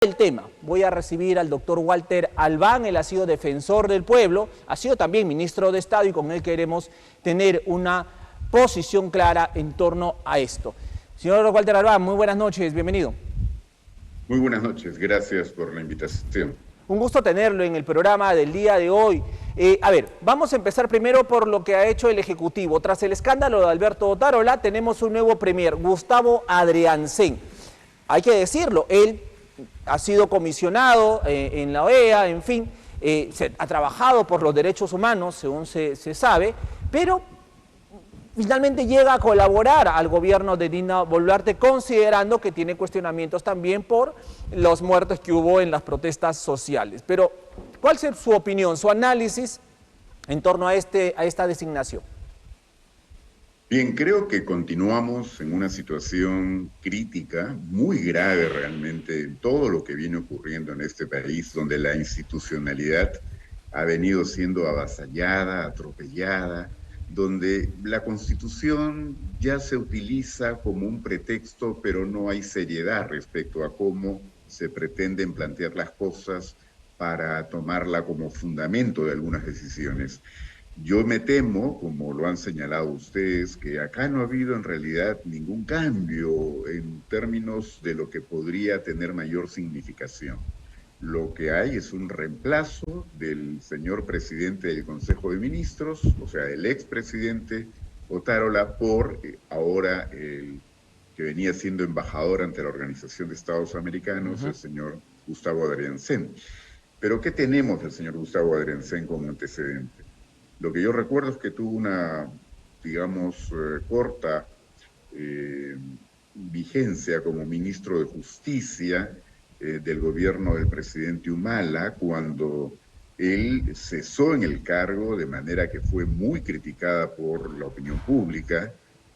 El tema, voy a recibir al doctor Walter Albán. Él ha sido defensor del pueblo, ha sido también ministro de Estado y con él queremos tener una posición clara en torno a esto. Señor Walter Albán, muy buenas noches, bienvenido. Muy buenas noches, gracias por la invitación. Un gusto tenerlo en el programa del día de hoy. Vamos a empezar primero por lo que ha hecho el Ejecutivo. Tras el escándalo de Alberto Otárola, tenemos un nuevo premier, Gustavo Adrianzén. Hay que decirlo, él ha sido comisionado en la OEA, en fin, ha trabajado por los derechos humanos, según se sabe, pero finalmente llega a colaborar al gobierno de Dina Boluarte, considerando que tiene cuestionamientos también por los muertos que hubo en las protestas sociales. Pero, ¿cuál es su opinión, su análisis en torno a esta designación? Bien, creo que continuamos en una situación crítica, muy grave realmente, en todo lo que viene ocurriendo en este país, donde la institucionalidad ha venido siendo avasallada, atropellada, donde la Constitución ya se utiliza como un pretexto, pero no hay seriedad respecto a cómo se pretenden plantear las cosas para tomarla como fundamento de algunas decisiones. Yo me temo, como lo han señalado ustedes, que acá no ha habido en realidad ningún cambio en términos de lo que podría tener mayor significación. Lo que hay es un reemplazo del señor presidente del Consejo de Ministros, o sea, el expresidente Otárola, por ahora el que venía siendo embajador ante la Organización de Estados Americanos, el señor Gustavo Adrianzén. Pero ¿qué tenemos del señor Gustavo Adrianzén como antecedente? Lo que yo recuerdo es que tuvo una, digamos, corta vigencia como ministro de Justicia del gobierno del presidente Humala, cuando él cesó en el cargo de manera que fue muy criticada por la opinión pública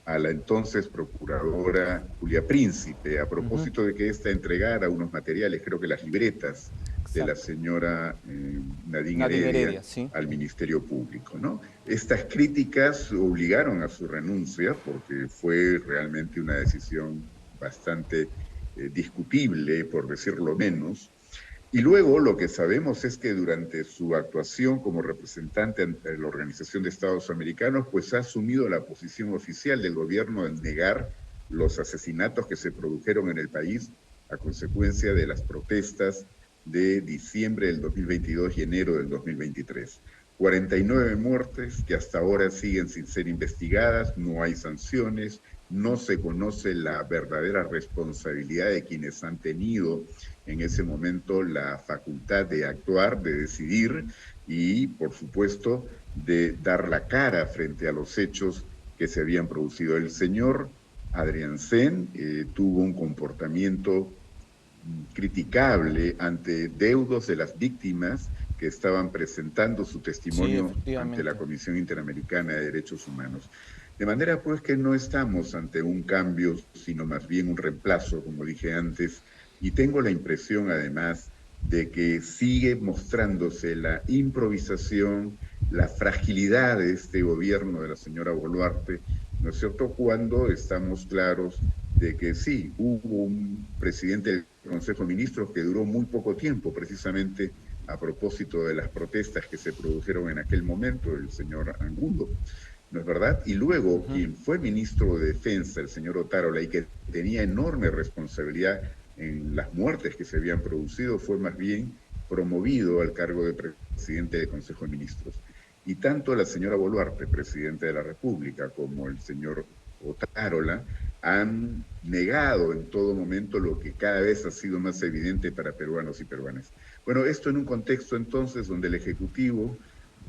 a la entonces procuradora Julia Príncipe, a propósito de que ésta entregara unos materiales, creo que las libretas de la señora Nadine Heredia sí, al Ministerio Público, ¿no? Estas críticas obligaron a su renuncia porque fue realmente una decisión bastante discutible, por decirlo menos. Y luego lo que sabemos es que durante su actuación como representante ante la Organización de Estados Americanos, pues ha asumido la posición oficial del gobierno de negar los asesinatos que se produjeron en el país a consecuencia de las protestas de diciembre del 2022 y enero del 2023. 49 muertes que hasta ahora siguen sin ser investigadas, no hay sanciones, no se conoce la verdadera responsabilidad de quienes han tenido en ese momento la facultad de actuar, de decidir y, por supuesto, de dar la cara frente a los hechos que se habían producido. El señor Adrianzén tuvo un comportamiento criticable ante deudos de las víctimas que estaban presentando su testimonio ante la Comisión Interamericana de Derechos Humanos. De manera pues que no estamos ante un cambio, sino más bien un reemplazo, como dije antes, y tengo la impresión además de que sigue mostrándose la improvisación, la fragilidad de este gobierno de la señora Boluarte, ¿no es cierto?, cuando estamos claros de que sí, hubo un presidente del Consejo de Ministros que duró muy poco tiempo, precisamente a propósito de las protestas que se produjeron en aquel momento, el señor Angulo, ¿no es verdad? Y luego, quien fue ministro de Defensa, el señor Otárola, y que tenía enorme responsabilidad en las muertes que se habían producido, fue más bien promovido al cargo de presidente del Consejo de Ministros. Y tanto la señora Boluarte, presidenta de la República, como el señor Otárola, han negado en todo momento lo que cada vez ha sido más evidente para peruanos y peruanas. Bueno, esto en un contexto entonces donde el Ejecutivo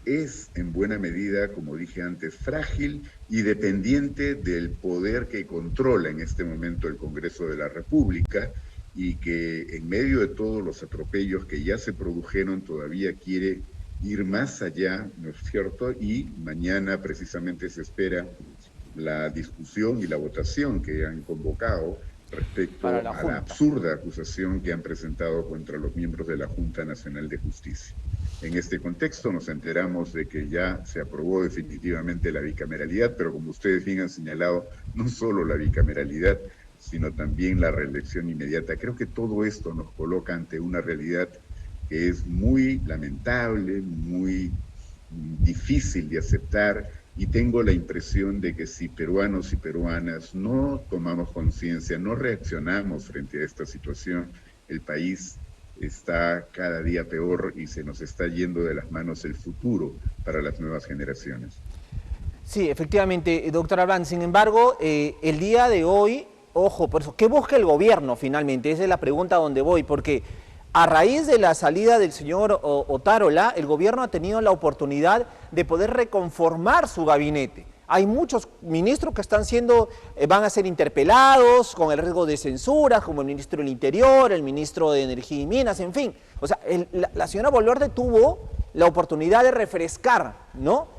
es en buena medida, como dije antes, frágil y dependiente del poder que controla en este momento el Congreso de la República y que en medio de todos los atropellos que ya se produjeron todavía quiere ir más allá, ¿no es cierto? Y mañana precisamente se espera la discusión y la votación que han convocado respecto a la absurda acusación que han presentado contra los miembros de la Junta Nacional de Justicia. En este contexto nos enteramos de que ya se aprobó definitivamente la bicameralidad, pero como ustedes bien han señalado, no solo la bicameralidad, sino también la reelección inmediata. Creo que todo esto nos coloca ante una realidad que es muy lamentable, muy difícil de aceptar, y tengo la impresión de que si peruanos y peruanas no tomamos conciencia, no reaccionamos frente a esta situación, el país está cada día peor y se nos está yendo de las manos el futuro para las nuevas generaciones. Sí, efectivamente, doctor Albán. Sin embargo, el día de hoy, ojo, por eso, ¿qué busca el gobierno finalmente? Esa es la pregunta a donde voy, porque a raíz de la salida del señor Otárola, el gobierno ha tenido la oportunidad de poder reconformar su gabinete. Hay muchos ministros que van a ser interpelados con el riesgo de censura, como el ministro del Interior, el ministro de Energía y Minas, en fin. O sea, la señora Boluarte tuvo la oportunidad de refrescar, ¿no?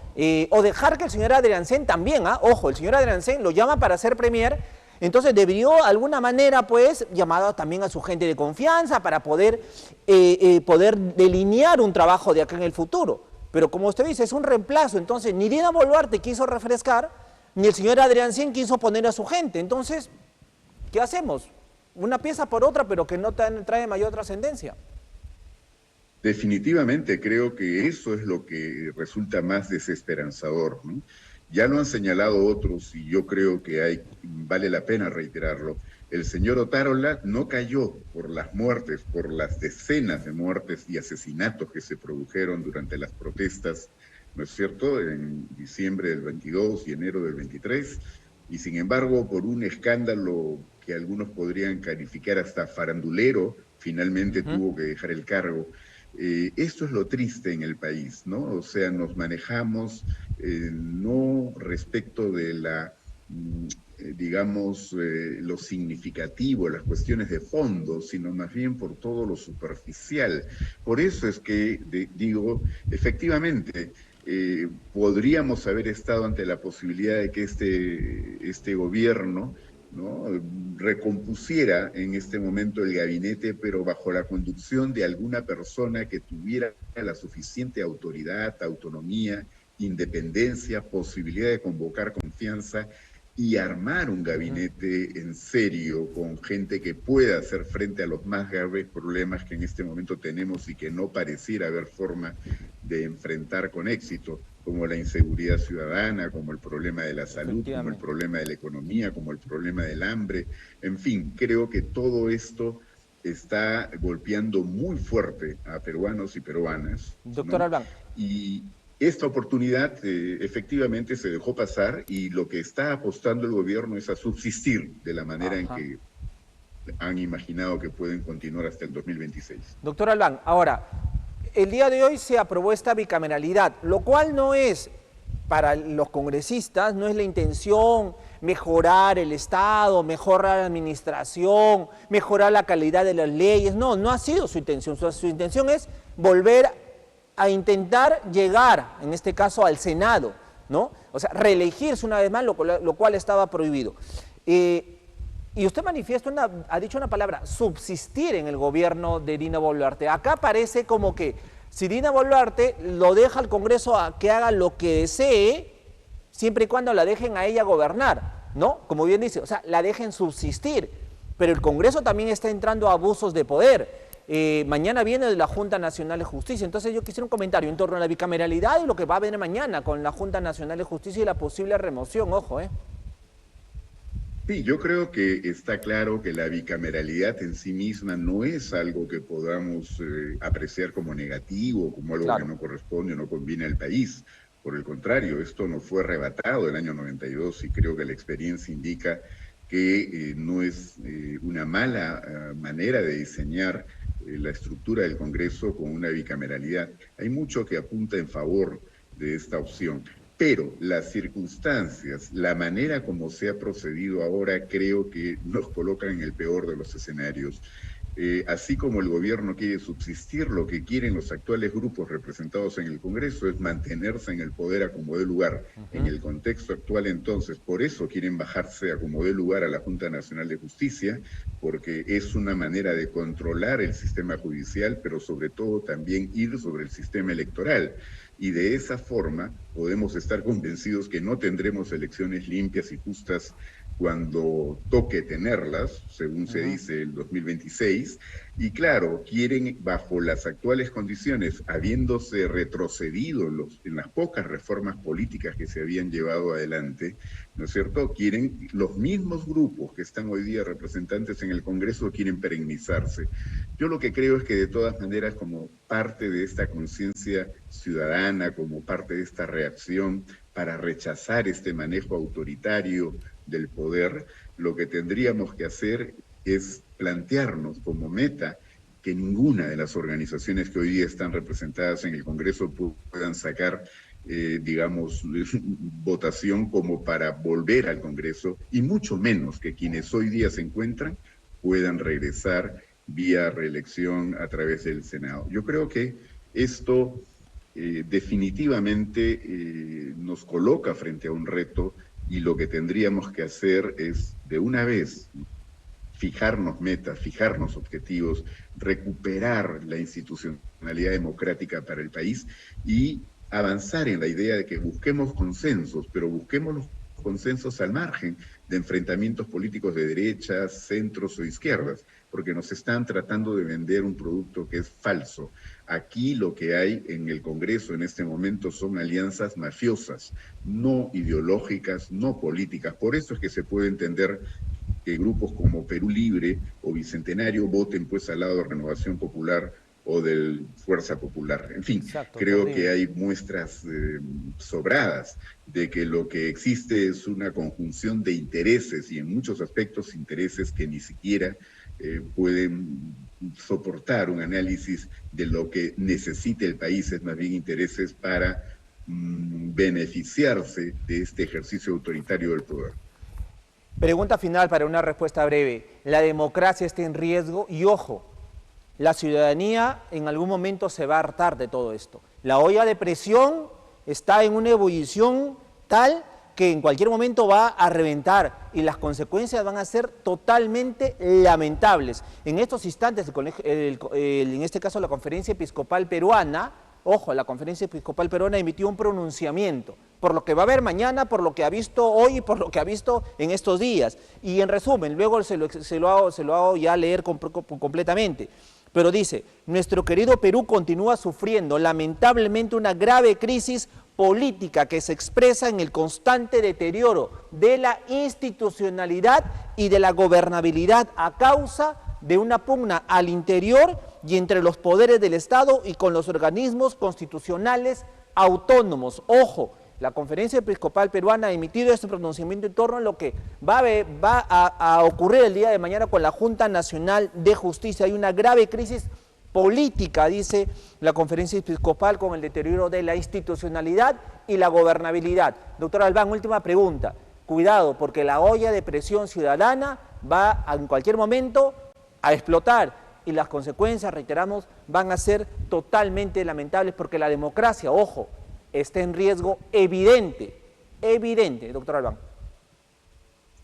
O dejar que el señor Adriancén también, ojo, el señor Adriancén lo llama para ser premier, entonces debió de alguna manera, pues, llamado también a su gente de confianza para poder delinear un trabajo de acá en el futuro. Pero como usted dice, es un reemplazo, entonces ni Dina Boluarte quiso refrescar, ni el señor Adriancén quiso poner a su gente. Entonces, ¿qué hacemos? Una pieza por otra, pero que no trae mayor trascendencia. Definitivamente creo que eso es lo que resulta más desesperanzador, ¿no? Ya lo han señalado otros y yo creo que vale la pena reiterarlo. El señor Otárola no cayó por las muertes, por las decenas de muertes y asesinatos que se produjeron durante las protestas, ¿no es cierto?, en diciembre del 22 y enero del 23, y sin embargo, por un escándalo que algunos podrían calificar hasta farandulero, finalmente tuvo que dejar el cargo. Esto es lo triste en el país, ¿no? O sea, nos manejamos no respecto de digamos, lo significativo, las cuestiones de fondo, sino más bien por todo lo superficial. Por eso es que digo, efectivamente, podríamos haber estado ante la posibilidad de que este gobierno, ¿no?, recompusiera en este momento el gabinete, pero bajo la conducción de alguna persona que tuviera la suficiente autoridad, autonomía, independencia, posibilidad de convocar confianza y armar un gabinete en serio con gente que pueda hacer frente a los más graves problemas que en este momento tenemos y que no pareciera haber forma de enfrentar con éxito, como la inseguridad ciudadana, como el problema de la salud, como el problema de la economía, como el problema del hambre. En fin, creo que todo esto está golpeando muy fuerte a peruanos y peruanas, doctor Albán. Y esta oportunidad efectivamente se dejó pasar y lo que está apostando el gobierno es a subsistir de la manera en que han imaginado que pueden continuar hasta el 2026. Doctor Albán, ahora, el día de hoy se aprobó esta bicameralidad, lo cual no es, para los congresistas, no es la intención mejorar el Estado, mejorar la administración, mejorar la calidad de las leyes. No, no ha sido su intención. Su intención es volver a intentar llegar, en este caso, al Senado, ¿no? O sea, reelegirse una vez más, lo cual estaba prohibido. Y usted ha dicho una palabra, subsistir en el gobierno de Dina Boluarte. Acá parece como que si Dina Boluarte lo deja al Congreso a que haga lo que desee, siempre y cuando la dejen a ella gobernar, ¿no? Como bien dice, o sea, la dejen subsistir. Pero el Congreso también está entrando a abusos de poder. Mañana viene de la Junta Nacional de Justicia, entonces yo quisiera un comentario en torno a la bicameralidad y lo que va a venir mañana con la Junta Nacional de Justicia y la posible remoción, ojo, Sí, yo creo que está claro que la bicameralidad en sí misma no es algo que podamos apreciar como negativo, como algo que no corresponde o no conviene al país. Por el contrario, esto nos fue arrebatado el año 92 y creo que la experiencia indica que no es una mala manera de diseñar la estructura del Congreso con una bicameralidad. Hay mucho que apunta en favor de esta opción. Pero las circunstancias, la manera como se ha procedido ahora, creo que nos colocan en el peor de los escenarios. Así como el gobierno quiere subsistir, lo que quieren los actuales grupos representados en el Congreso es mantenerse en el poder a como dé lugar. En el contexto actual, entonces, por eso quieren bajarse a como dé lugar a la Junta Nacional de Justicia, porque es una manera de controlar el sistema judicial, pero sobre todo también ir sobre el sistema electoral. Y de esa forma podemos estar convencidos que no tendremos elecciones limpias y justas cuando toque tenerlas, según se dice, el 2026, y claro, quieren, bajo las actuales condiciones, habiéndose retrocedido en las pocas reformas políticas que se habían llevado adelante, ¿no es cierto?, quieren, los mismos grupos que están hoy día representantes en el Congreso quieren perennizarse. Yo lo que creo es que de todas maneras, como parte de esta conciencia ciudadana, como parte de esta reacción para rechazar este manejo autoritario del poder, lo que tendríamos que hacer es plantearnos como meta que ninguna de las organizaciones que hoy día están representadas en el Congreso puedan sacar, digamos, votación como para volver al Congreso, y mucho menos que quienes hoy día se encuentran puedan regresar vía reelección a través del Senado. Yo creo que esto definitivamente nos coloca frente a un reto, y lo que tendríamos que hacer es, de una vez, fijarnos metas, fijarnos objetivos, recuperar la institucionalidad democrática para el país y avanzar en la idea de que busquemos consensos, pero busquemos los consensos al margen de enfrentamientos políticos de derechas, centros o izquierdas, porque nos están tratando de vender un producto que es falso. Aquí lo que hay en el Congreso en este momento son alianzas mafiosas, no ideológicas, no políticas. Por eso es que se puede entender que grupos como Perú Libre o Bicentenario voten pues al lado de Renovación Popular o del Fuerza Popular. En fin, exacto, creo que hay muestras sobradas de que lo que existe es una conjunción de intereses, y en muchos aspectos intereses que ni siquiera pueden soportar un análisis de lo que necesita el país, es más bien intereses para beneficiarse de este ejercicio autoritario del poder. Pregunta final para una respuesta breve. ¿La democracia está en riesgo? Y ojo, la ciudadanía en algún momento se va a hartar de todo esto. La olla de presión está en una ebullición tal que en cualquier momento va a reventar, y las consecuencias van a ser totalmente lamentables. En estos instantes, en este caso la Conferencia Episcopal Peruana, ojo, la Conferencia Episcopal Peruana emitió un pronunciamiento por lo que va a haber mañana, por lo que ha visto hoy y por lo que ha visto en estos días. Y en resumen, luego se lo hago ya leer completamente. Pero dice: nuestro querido Perú continúa sufriendo lamentablemente una grave crisis política que se expresa en el constante deterioro de la institucionalidad y de la gobernabilidad a causa de una pugna al interior y entre los poderes del Estado y con los organismos constitucionales autónomos. Ojo, la Conferencia Episcopal Peruana ha emitido este pronunciamiento en torno a lo que va a ocurrir el día de mañana con la Junta Nacional de Justicia. Hay una grave crisis política, dice la Conferencia Episcopal, con el deterioro de la institucionalidad y la gobernabilidad. Doctor Albán, última pregunta. Cuidado, porque la olla de presión ciudadana va en cualquier momento a explotar, y las consecuencias, reiteramos, van a ser totalmente lamentables, porque la democracia, ojo, está en riesgo evidente, doctor Albán.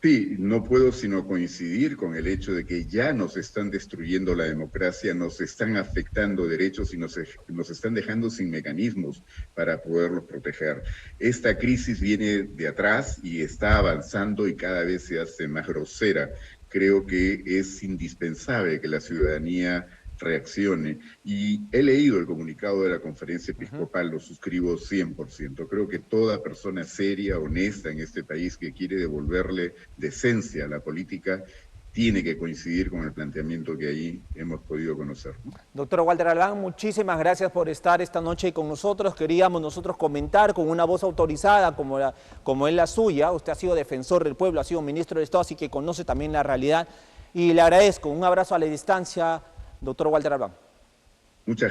Sí, no puedo sino coincidir con el hecho de que ya nos están destruyendo la democracia, nos están afectando derechos y nos están dejando sin mecanismos para poderlos proteger. Esta crisis viene de atrás y está avanzando y cada vez se hace más grosera. Creo que es indispensable que la ciudadanía reaccione, y he leído el comunicado de la Conferencia Episcopal, lo suscribo 100%. Creo que toda persona seria, honesta en este país que quiere devolverle decencia a la política tiene que coincidir con el planteamiento que ahí hemos podido conocer. Doctor Walter Albán, muchísimas gracias por estar esta noche con nosotros. Queríamos nosotros comentar con una voz autorizada como es la suya. Usted ha sido defensor del pueblo, ha sido ministro de Estado, así que conoce también la realidad. Y le agradezco. Un abrazo a la distancia, doctor Walter Albán. Muchas gracias.